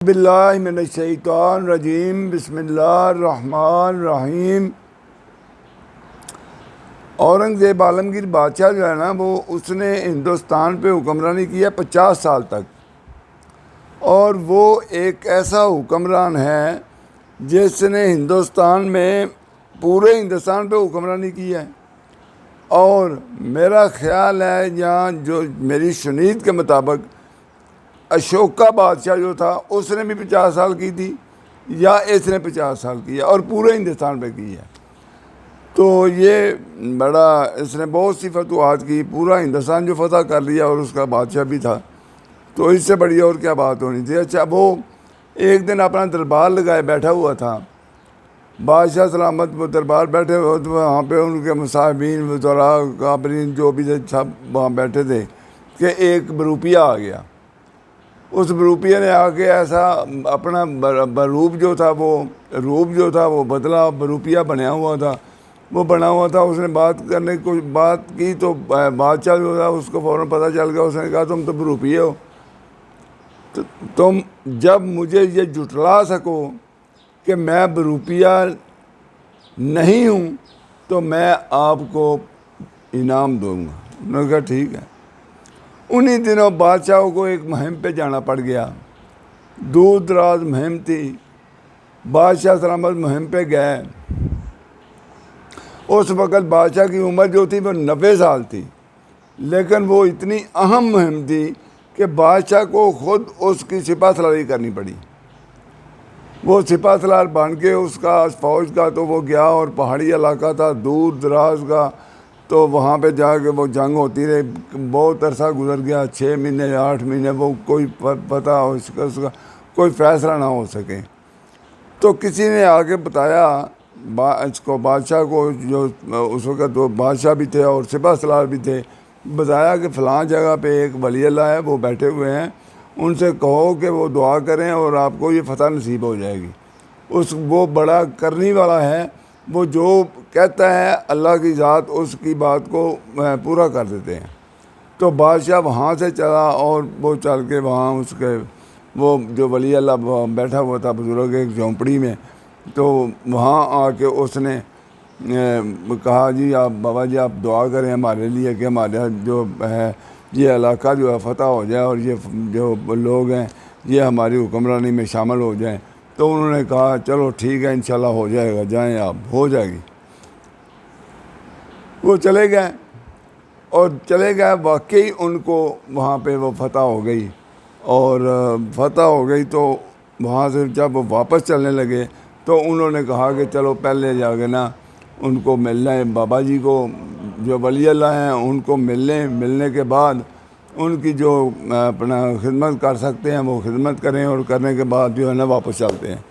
باللہ من الشیطان الرجیم بسم اللہ الرحمن الرحیم۔ اورنگزیب عالمگیر بادشاہ جو ہے نا اس نے ہندوستان پہ حکمرانی کی ہے 50 سال تک، اور وہ ایک ایسا حکمران ہے جس نے ہندوستان میں پورے ہندوستان پہ حکمرانی کی ہے۔ اور میرا خیال ہے یہاں جو میری شنید کے مطابق اشوکا بادشاہ جو تھا اس نے بھی 50 سال کی تھی، یا اس نے 50 سال کی ہے اور پورے ہندوستان پہ کی ہے۔ تو یہ بڑا اس نے بہت سی فتوحات کی، پورا ہندوستان جو فتح کر لیا، اور اس کا بادشاہ بھی تھا، تو اس سے بڑی اور کیا بات ہونی تھی۔ اچھا، وہ ایک دن اپنا دربار لگائے بیٹھا ہوا تھا، بادشاہ سلامت، وہ دربار بیٹھے ہوئے تو وہاں پہ ان کے مصاحبین وزراء کابرین جو بھی تھے سب وہاں بیٹھے تھے کہ ایک بروپیہ آ گیا۔ اس بروپیہ نے آ کے ایسا اپنا روپ جو تھا وہ بدلا، بروپیہ بنیا ہوا تھا، اس نے بات کی تو بادشاہ جو تھا اس کو فوراً پتہ چل گیا۔ اس نے کہا تم تو بروپیہ ہو، تم جب مجھے یہ جھٹلا سکو کہ میں بروپیہ نہیں ہوں تو میں آپ کو انعام دوں گا۔ انہوں نے کہا ٹھیک ہے۔ انہی دنوں بادشاہوں کو ایک مہم پہ جانا پڑ گیا، دور دراز مہم تھی، بادشاہ سلامت مہم پہ گئے۔ اس وقت بادشاہ کی عمر جو تھی وہ 90 سال تھی، لیکن وہ اتنی اہم مہم تھی کہ بادشاہ کو خود اس کی سپہ سالاری کرنی پڑی۔ وہ سپہ سالار بن کے اس کا فوج کا تو وہ گیا، اور پہاڑی علاقہ تھا دور دراز کا، تو وہاں پہ جا کے وہ جنگ ہوتی رہی، بہت عرصہ گزر گیا، 6 مہینے 8 مہینے، وہ کوئی پتہ اس کا کوئی فیصلہ نہ ہو سکے۔ تو کسی نے آ کے بتایا اس کو، بادشاہ کو، جو اس وقت وہ بادشاہ بھی تھے اور سپہ سالار بھی تھے، بتایا کہ فلاں جگہ پہ ایک ولی اللہ ہے، وہ بیٹھے ہوئے ہیں، ان سے کہو کہ وہ دعا کریں اور آپ کو یہ فتح نصیب ہو جائے گی۔ وہ بڑا کرنی والا ہے، وہ جو کہتا ہے اللہ کی ذات اس کی بات کو پورا کر دیتے ہیں۔ تو بادشاہ وہاں سے چلا، اور وہ چل کے وہاں اس کے وہ جو ولی اللہ بیٹھا ہوا تھا بزرگ ایک جھونپڑی میں، تو وہاں آ کے اس نے کہا جی آپ بابا جی آپ دعا کریں ہمارے لیے کہ ہمارا جو ہے یہ علاقہ جو ہے فتح ہو جائے، اور یہ جو لوگ ہیں یہ ہماری حکمرانی میں شامل ہو جائیں۔ تو انہوں نے کہا چلو ٹھیک ہے، انشاءاللہ ہو جائے گا، جائیں آپ، ہو جائے گی۔ وہ چلے گئے، واقعی ان کو وہاں پہ وہ فتح ہو گئی، اور فتح ہو گئی تو وہاں سے جب وہ واپس چلنے لگے تو انہوں نے کہا کہ چلو پہلے جا کے نا ان کو ملنا ہے، بابا جی کو جو ولی اللہ ہیں ان کو ملنے کے بعد ان کی جو اپنا خدمت کر سکتے ہیں وہ خدمت کریں، اور کرنے کے بعد جو ہے نا واپس چلتے ہیں۔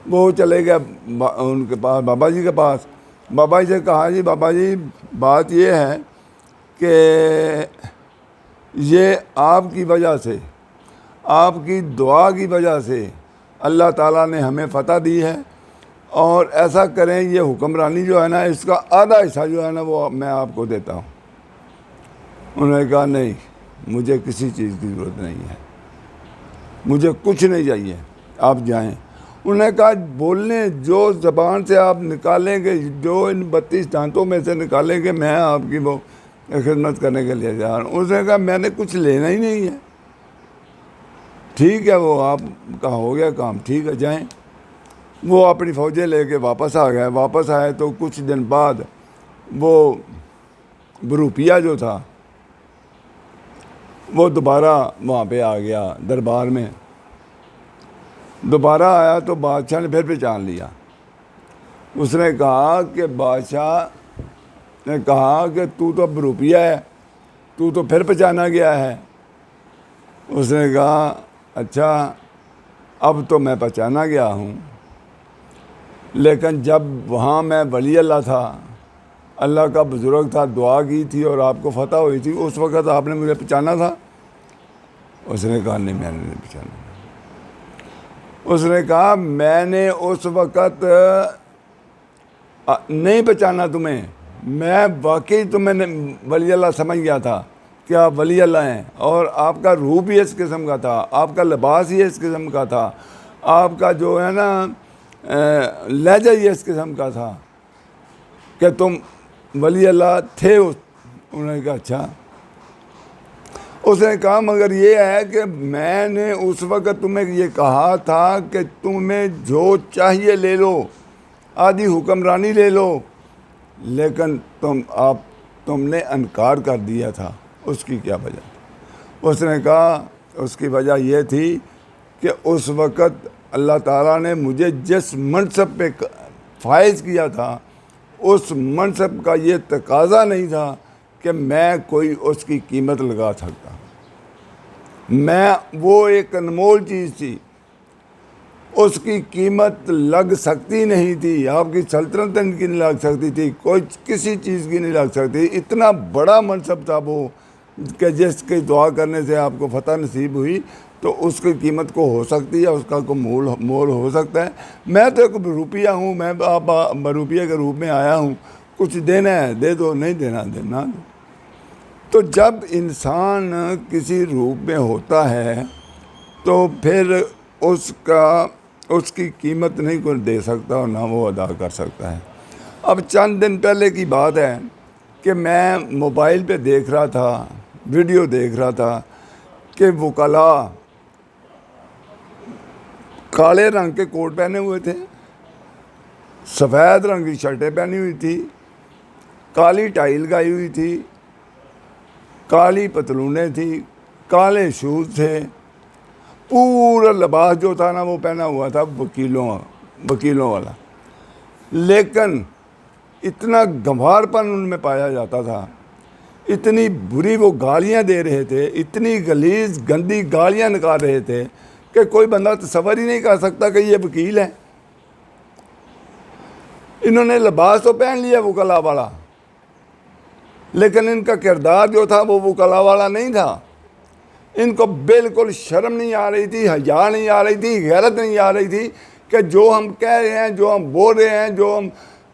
وہ چلے گئے ان کے پاس، بابا جی کے پاس۔ بابا جی سے کہا جی بابا جی بات یہ ہے کہ یہ آپ کی وجہ سے، آپ کی دعا کی وجہ سے اللہ تعالیٰ نے ہمیں فتح دی ہے، اور ایسا کریں یہ حکمرانی جو ہے نا اس کا آدھا حصہ جو ہے نا وہ میں آپ کو دیتا ہوں۔ انہوں نے کہا نہیں، مجھے کسی چیز کی ضرورت نہیں ہے، مجھے کچھ نہیں چاہیے، آپ جائیں۔ انہوں نے کہا بولنے جو زبان سے آپ نکالیں گے، جو ان 32 دانتوں میں سے نکالیں گے، میں آپ کی وہ خدمت کرنے کے لیے جا رہا ہوں۔ اس نے کہا میں نے کچھ لینا ہی نہیں ہے۔ ٹھیک ہے، وہ آپ کا ہو گیا کام، ٹھیک ہے جائیں۔ وہ اپنی فوجیں لے کے واپس آئے تو کچھ دن بعد وہ بروپیہ جو تھا وہ دوبارہ وہاں پہ آ گیا، دربار میں دوبارہ آیا تو بادشاہ نے پھر پہچان لیا۔ اس نے کہا کہ بادشاہ نے کہا کہ تو بروپیہ ہے، تو پھر پہچانا گیا ہے۔ اس نے کہا اچھا اب تو میں پہچانا گیا ہوں، لیکن جب وہاں میں ولی اللہ تھا، اللہ کا بزرگ تھا، دعا کی تھی اور آپ کو فتح ہوئی تھی، اس وقت آپ نے مجھے پہچانا تھا۔ اس نے کہا نہیں، میں نے نہیں پہچانا۔ اس نے کہا میں نے اس وقت نہیں پہچانا تمہیں، میں واقعی تمہیں ولی اللہ سمجھ گیا تھا، کہ آپ ولی اللہ ہیں، اور آپ کا روح بھی اس قسم کا تھا، آپ کا لباس ہی اس قسم کا تھا، آپ کا جو ہے نا لہجہ ہی اس قسم کا تھا کہ تم ولی اللہ تھے۔ انہوں نے کہا اچھا۔ اس نے کہا مگر یہ ہے کہ میں نے اس وقت تمہیں یہ کہا تھا کہ تمہیں جو چاہیے لے لو، آدھی حکمرانی لے لو، لیکن تم نے انکار کر دیا تھا، اس کی کیا وجہ؟ اس نے کہا اس کی وجہ یہ تھی کہ اس وقت اللہ تعالیٰ نے مجھے جس منصب پہ فائز کیا تھا، اس منصب کا یہ تقاضا نہیں تھا کہ میں کوئی اس کی قیمت لگا سکتا۔ وہ ایک انمول چیز تھی، اس کی قیمت لگ سکتی نہیں تھی، آپ کی سلطنت کی نہیں لگ سکتی تھی، کوئی کسی چیز کی نہیں لگ سکتی۔ اتنا بڑا منصب تھا وہ کہ جس کی دعا کرنے سے آپ کو فتح نصیب ہوئی تو اس کی قیمت کو ہو سکتی ہے، اس کا کوئی مول ہو سکتا ہے۔ میں تو ایک روپیہ ہوں، میں آپ روپیہ کے روپ میں آیا ہوں، کچھ دینا ہے دے دو، نہیں دینا دینا دو۔ تو جب انسان کسی روپ میں ہوتا ہے تو پھر اس کی قیمت نہیں کوئی دے سکتا اور نہ وہ ادا کر سکتا ہے۔ اب چند دن پہلے کی بات ہے کہ میں موبائل پہ دیکھ رہا تھا، ویڈیو دیکھ رہا تھا کہ وکلاء کالے رنگ کے کوٹ پہنے ہوئے تھے، سفید رنگ کی شرٹیں پہنی ہوئی تھی، کالی ٹائی لگائی ہوئی تھی، کالی پتلونیں تھی، کالے شوز تھے، پورا لباس جو تھا نا وہ پہنا ہوا تھا وکیلوں والا، لیکن اتنا گنوار پن ان میں پایا جاتا تھا، اتنی بری وہ گالیاں دے رہے تھے، اتنی غلیظ گندی گالیاں نکال رہے تھے کہ کوئی بندہ تصور ہی نہیں کر سکتا کہ یہ وکیل ہے۔ انہوں نے لباس تو پہن لیا وکلا والا، لیکن ان کا کردار جو تھا وہ وکلا والا نہیں تھا۔ ان کو بالکل شرم نہیں آ رہی تھی، حیا نہیں آ رہی تھی، غیرت نہیں آ رہی تھی کہ جو ہم کہہ رہے ہیں، جو ہم بول رہے ہیں، جو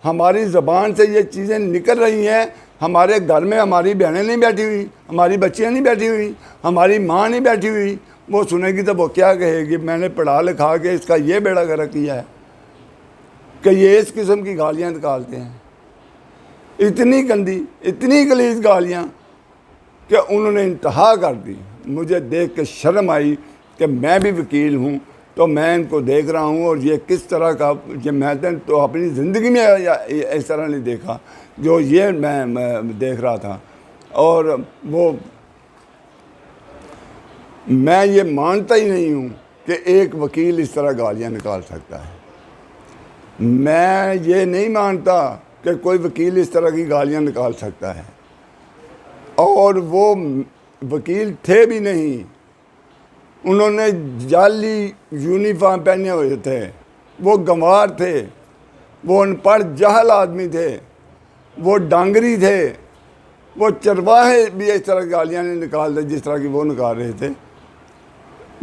ہماری زبان سے یہ چیزیں نکل رہی ہیں، ہمارے گھر میں ہماری بہنیں نہیں بیٹھی ہوئی، ہماری بچیاں نہیں بیٹھی ہوئی، ہماری ماں نہیں بیٹھی ہوئی، وہ سنے گی تو وہ کیا کہے گی؟ میں نے پڑھا لکھا کے اس کا یہ بیڑا گرک کیا ہے کہ یہ اس قسم کی گالیاں نکالتے ہیں، اتنی گندی، اتنی غلیظ گالیاں کہ انہوں نے انتہا کر دی۔ مجھے دیکھ کے شرم آئی کہ میں بھی وکیل ہوں تو میں ان کو دیکھ رہا ہوں، اور یہ کس طرح کا، یہ میں تو اپنی زندگی میں اس طرح نہیں دیکھا جو یہ میں دیکھ رہا تھا۔ اور میں یہ مانتا ہی نہیں ہوں کہ ایک وکیل اس طرح گالیاں نکال سکتا ہے۔ میں یہ نہیں مانتا کہ کوئی وکیل اس طرح کی گالیاں نکال سکتا ہے، اور وہ وکیل تھے بھی نہیں، انہوں نے جعلی یونیفارم پہنے ہوئے تھے، وہ گنوار تھے، وہ ان پڑھ جہل آدمی تھے، وہ ڈانگری تھے، وہ چرواہے بھی اس طرح گالیاں نہیں نکالتے جس طرح کی وہ نکال رہے تھے۔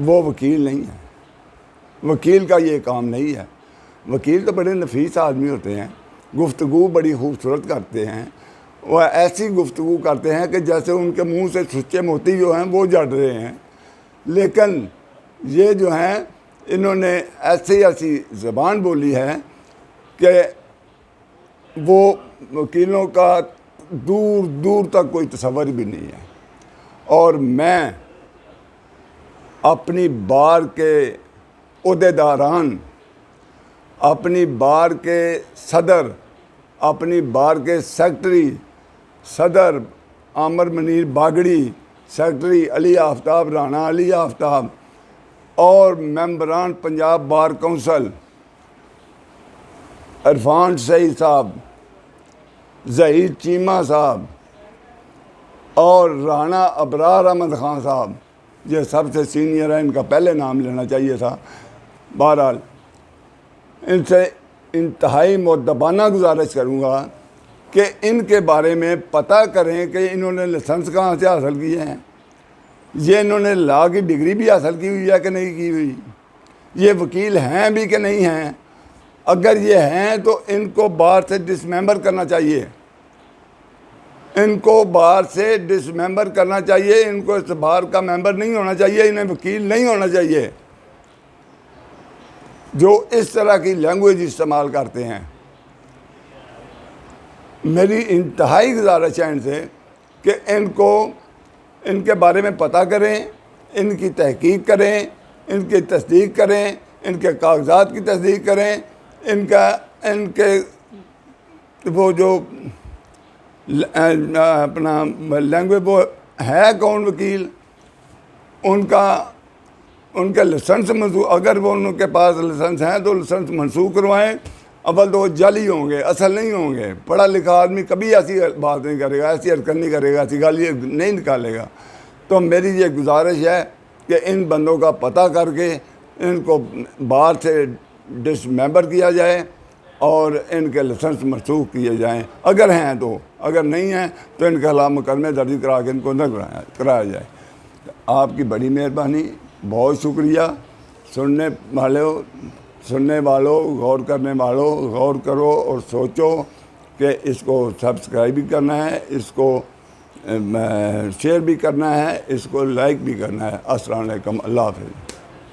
وہ وکیل نہیں ہے، وکیل کا یہ کام نہیں ہے۔ وکیل تو بڑے نفیس آدمی ہوتے ہیں، گفتگو بڑی خوبصورت کرتے ہیں، وہ ایسی گفتگو کرتے ہیں کہ جیسے ان کے منہ سے سچے موتی جو ہیں وہ جڑ رہے ہیں، لیکن یہ جو ہیں انہوں نے ایسی زبان بولی ہے کہ وہ وکیلوں کا دور دور تک کوئی تصور بھی نہیں ہے۔ اور میں اپنی بار کے عہدیداران، اپنی بار کے صدر، اپنی بار کے سیکرٹری، صدر عامر منیر باگڑی، سیکرٹری علی آفتاب رانا علی آفتاب، اور ممبران پنجاب بار کونسل عرفان سعید صاحب، ظہیر چیمہ صاحب اور رانا ابرار احمد خان صاحب، یہ سب سے سینئر ہیں، ان کا پہلے نام لینا چاہیے تھا۔ بہرحال ان سے انتہائی مؤدبانہ گزارش کروں گا کہ ان کے بارے میں پتہ کریں کہ انہوں نے لائسنس کہاں سے حاصل کیے ہیں، یہ انہوں نے لاء کی ڈگری بھی حاصل کی ہوئی ہے کہ نہیں کی ہوئی، یہ وکیل ہیں بھی کہ نہیں ہیں۔ اگر یہ ہیں تو ان کو بار سے ڈس ممبر کرنا چاہیے، ان کو بار سے ڈس ممبر کرنا چاہیے، ان کو اس بار کا ممبر نہیں ہونا چاہیے، انہیں وکیل نہیں ہونا چاہیے جو اس طرح کی لینگویج استعمال کرتے ہیں۔ میری انتہائی گزارش ہے ان سے کہ ان کے بارے میں پتہ کریں، ان کی تحقیق کریں، ان کی تصدیق کریں، ان کے کاغذات کی تصدیق کریں، ان کے وہ جو اپنا لینگویج وہ ہے کون وکیل، ان کے لائسنس منسوخ، اگر وہ ان کے پاس لائسنس ہیں تو لائسنس منسوخ کروائیں۔ اول تو وہ جعلی ہوں گے، اصل نہیں ہوں گے۔ پڑھا لکھا آدمی کبھی ایسی بات نہیں کرے گا، ایسی حرکت نہیں کرے گا، ایسی گالی نہیں نکالے گا۔ تو میری یہ گزارش ہے کہ ان بندوں کا پتہ کر کے ان کو بار سے ڈس ممبر کیا جائے اور ان کے لائسنس منسوخ کیے جائیں اگر ہیں تو، اگر نہیں ہیں تو ان کے خلاف مقدمے درج کرا کے ان کو نہ کرایا جائے۔ آپ کی بڑی مہربانی، بہت شکریہ۔ سننے والوں، غور کرنے والوں، غور کرو اور سوچو کہ اس کو سبسکرائب بھی کرنا ہے، اس کو شیئر بھی کرنا ہے، اس کو لائک بھی کرنا ہے۔ السلام علیکم، اللہ حافظ۔